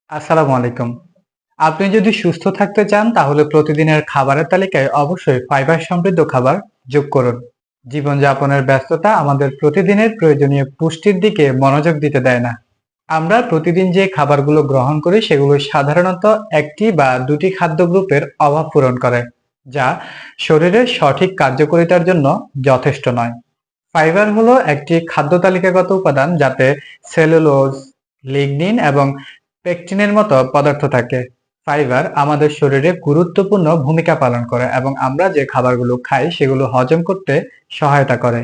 আসসালামু আলাইকুম। আপনি যদি সুস্থ থাকতে চান তাহলে প্রতিদিনের খাবারের তালিকায় অবশ্যই ফাইবার সমৃদ্ধ খাবার যোগ করুন। জীবনযাপনের ব্যস্ততা আমাদের প্রতিদিনের প্রয়োজনীয় পুষ্টির দিকে মনোযোগ দিতে দেয় না। আমরা প্রতিদিন যে খাবারগুলো গ্রহণ করি সেগুলো সাধারণত একটি বা দুটি খাদ্য গ্রুপের অভাব পূরণ করে, যা শরীরের সঠিক কার্যকারিতার জন্য যথেষ্ট নয়। ফাইবার হলো একটি খাদ্য তালিকাগত উপাদান যাতে সেলুলোজ, লিগনিন এবং পেকটিনের মতো পদার্থ থাকে। ফাইবার আমাদের শরীরে গুরুত্বপূর্ণ ভূমিকা পালন করে এবং আমরা যে খাবারগুলো খাই সেগুলো হজম করতে সহায়তা করে।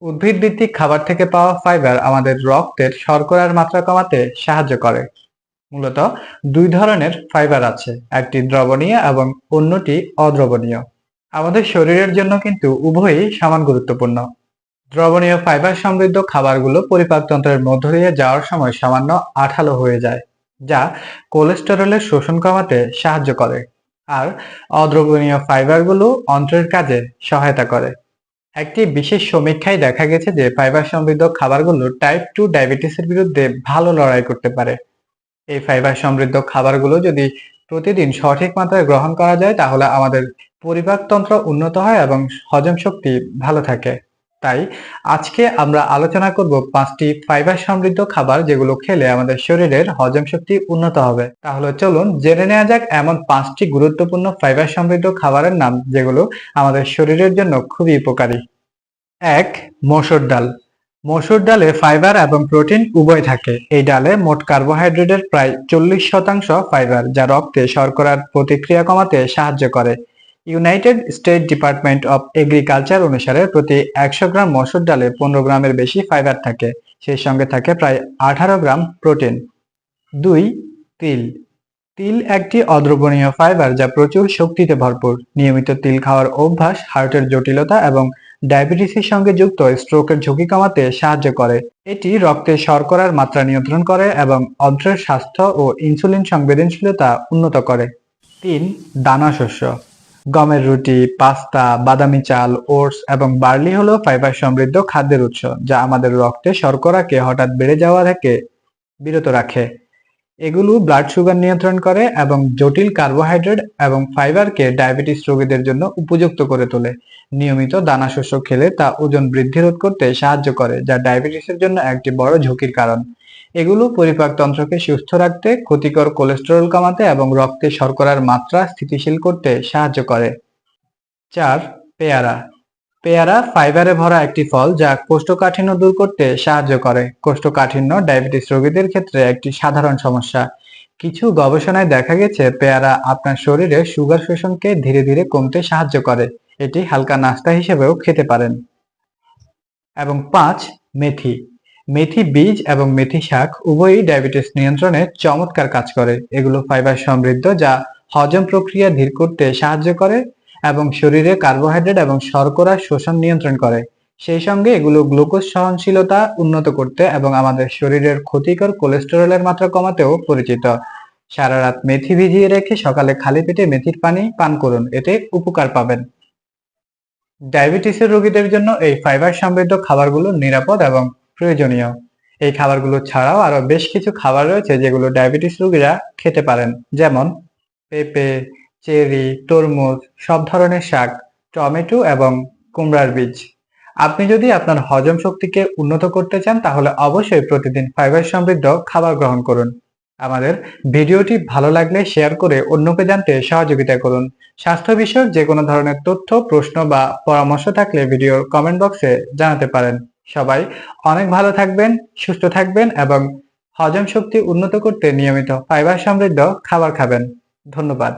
উদ্ভিদ ভিত্তিক খাবার থেকে পাওয়া ফাইবার আমাদের রক্তের শর্করার মাত্রা কমাতে সাহায্য করে। মূলত দুই ধরনের ফাইবার আছে, একটি দ্রবণীয় এবং অন্যটি অদ্রবণীয়। আমাদের শরীরের জন্য কিন্তু উভয়ই সমান গুরুত্বপূর্ণ। দ্রবণীয় ফাইবার সমৃদ্ধ খাবারগুলো পরিপাকতন্ত্রের মধ্য দিয়ে যাওয়ার সময় সামান্য আঠালো হয়ে যায়, যা কোলেস্টেরলের শোষণ কমাতে সাহায্য করে। আর অদ্রবণীয় ফাইবারগুলো অন্ত্রের কাজে সহায়তা করে। একটি বিশেষ সমীক্ষায় দেখা গেছে যে ফাইবার সমৃদ্ধ খাবারগুলো টাইপ 2 ডায়াবেটিসের বিরুদ্ধে ভালো লড়াই করতে পারে। এই ফাইবার সমৃদ্ধ খাবারগুলো যদি প্রতিদিন সঠিক মাত্রায় গ্রহণ করা যায় তাহলে আমাদের পরিপাকতন্ত্র উন্নত হয় এবং হজম শক্তি ভালো থাকে। তাই আজকে আমরা আলোচনা করব 5টি ফাইবার সমৃদ্ধ খাবার যেগুলো খেলে আমাদের শরীরের হজম শক্তি উন্নত হবে। তাহলে চলুন জেনে নেওয়া যাক এমন 5টি গুরুত্বপূর্ণ ফাইবার সমৃদ্ধ খাবারের নাম যেগুলো আমাদের শরীরের জন্য খুবই উপকারী। 1. মসুর ডাল। মসুর ডালে ফাইবার এবং প্রোটিন উভয় থাকে। এই ডালে মোট কার্বোহাইড্রেটের প্রায় 40% ফাইবার, যা রক্তে শর্করার প্রতিক্রিয়া কমাতে সাহায্য করে। United state department of agriculture অনুসারে প্রতি 100 গ্রাম মসুর ডালে 15 গ্রামের বেশি ফাইবার থাকে। সেই সঙ্গে থাকে প্রায় 18 গ্রাম প্রোটিন। 2. তিল। তিল একটি অদ্রবণীয় ফাইবার যা প্রচুর শক্তিতে ভরপুর। নিয়মিত তিল খাওয়ার অভ্যাস হার্টের জটিলতা এবং ডায়াবেটিসের সঙ্গে যুক্ত স্ট্রোকের ঝুঁকি কমাতে সাহায্য করে। এটি রক্তে শর্করার মাত্রা নিয়ন্ত্রণ করে এবং অন্ত্রের স্বাস্থ্য ও ইনসুলিন সংবেদনশীলতা উন্নত করে। 3. দানা শস্য। গমের রুটি, পাস্তা, বাদামি চাল, ওটস এবং বার্লি হলো ফাইবার সমৃদ্ধ খাদ্যের উৎস, যা আমাদের রক্তে শর্করাকে হঠাৎ বেড়ে যাওয়া থেকে বিরত রাখে। এগুলো ব্লাড সুগার নিয়ন্ত্রণ করে এবং জটিল কার্বোহাইড্রেট এবং ফাইবারকে ডায়াবেটিস রোগীদের জন্য উপযুক্ত করে তোলে। নিয়মিত দানা শস্য খেলে তা ওজন বৃদ্ধি রোধ করতে সাহায্য করে, যা ডায়াবেটিসের জন্য একটি বড় ঝুঁকির কারণ। এগুলো পরিপাকতন্ত্রকে সুস্থ রাখতে, ক্ষতিকর কোলেস্টেরল কমাতে এবং রক্তে শর্করার মাত্রা স্থিতিশীল করতে সাহায্য করে। 4. পেয়ারা। পেয়ারা ফাইবারে ভরা একটি ফল যা কোষ্ঠকাঠিন্য দূর করতে সাহায্য করে। কোষ্ঠকাঠিন্য ডায়াবেটিস রোগীদের ক্ষেত্রে একটি সাধারণ সমস্যা। কিছু গবেষণায় দেখা গেছে পেয়ারা আপনার শরীরে সুগার শোষণকে ধীরে ধীরে কমতে সাহায্য করে। এটি হালকা নাস্তা হিসেবেও খেতে পারেন। এবং 5. মেথি। মেথি বীজ এবং মেথি শাক উভয়ই ডায়াবেটিস নিয়ন্ত্রণে চমৎকার কাজ করে। এগুলো ফাইবার সমৃদ্ধ যা হজম প্রক্রিয়া ধীর করতে সাহায্য করে এবং শরীরে কার্বোহাইড্রেট এবং শর্করা শোষণ নিয়ন্ত্রণ করে। সেই সঙ্গে এগুলো গ্লুকোজ সহনশীলতা উন্নত করতে এবং আমাদের শরীরের ক্ষতিকর কোলেস্টেরলের মাত্রা কমাতেও পরিচিত। সারা রাত মেথি ভিজিয়ে রেখে সকালে খালি পেটে মেথির পানি পান করুন, এতে উপকার পাবেন। ডায়াবেটিসের রোগীদের জন্য এই ফাইবার সমৃদ্ধ খাবারগুলো নিরাপদ এবং প্রয়োজনীয়। এই খাবারগুলো ছাড়াও আরো বেশ কিছু খাবার রয়েছে যেগুলো ডায়াবেটিস রোগীরা খেতে পারেন, যেমন পেঁপে, চেরি, তরমুজ, সব ধরনের শাক, টমেটো এবং কুমড়ার বীজ। আপনি যদি আপনার হজম শক্তিকে উন্নত করতে চান তাহলে অবশ্যই প্রতিদিন ফাইবার সমৃদ্ধ খাবার গ্রহণ করুন। আমাদের ভিডিওটি ভালো লাগলে শেয়ার করে অন্যকে জানতে সহযোগিতা করুন। স্বাস্থ্য বিষয়ক যে কোনো ধরনের তথ্য, প্রশ্ন বা পরামর্শ থাকলে ভিডিওর কমেন্ট বক্সে জানাতে পারেন। সবাই অনেক ভালো থাকবেন, সুস্থ থাকবেন এবং হজম শক্তি উন্নত করতে নিয়মিত ফাইবার সমৃদ্ধ খাবার খাবেন। ধন্যবাদ।